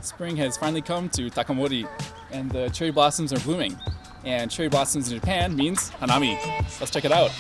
Spring has finally come to Takamori, and the cherry blossoms are blooming. And cherry blossoms in Japan means hanami. Let's check it out.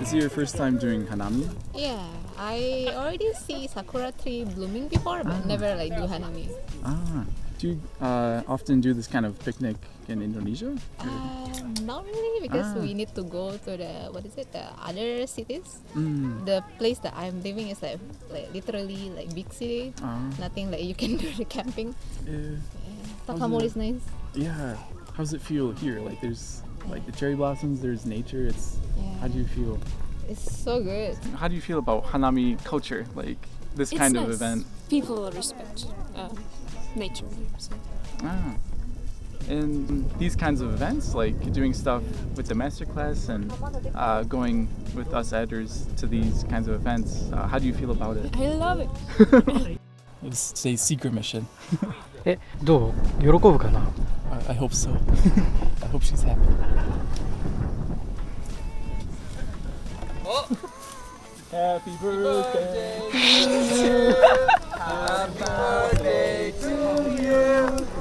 Is it your first time doing hanami? Yeah, I already see sakura tree blooming before, but never like do hanami. Do you often do this kind of picnic in Indonesia? Not really, because we need to go to the the other cities. The place that I'm living is like literally like big city. Nothing like you can do the camping. Takamori is nice. Yeah. How's it feel here? Like there's like the cherry blossoms, there's nature. How do you feel? It's so good. How do you feel about hanami culture? Like this kind of event? People respect nature. So. And these kinds of events, like doing stuff with the MasterClass and going with us editors to these kinds of events, how do you feel about it? I love it. It's a secret mission. どう？喜ぶかな？ I hope so. I hope she's happy. Happy birthday to you. Happy birthday to you.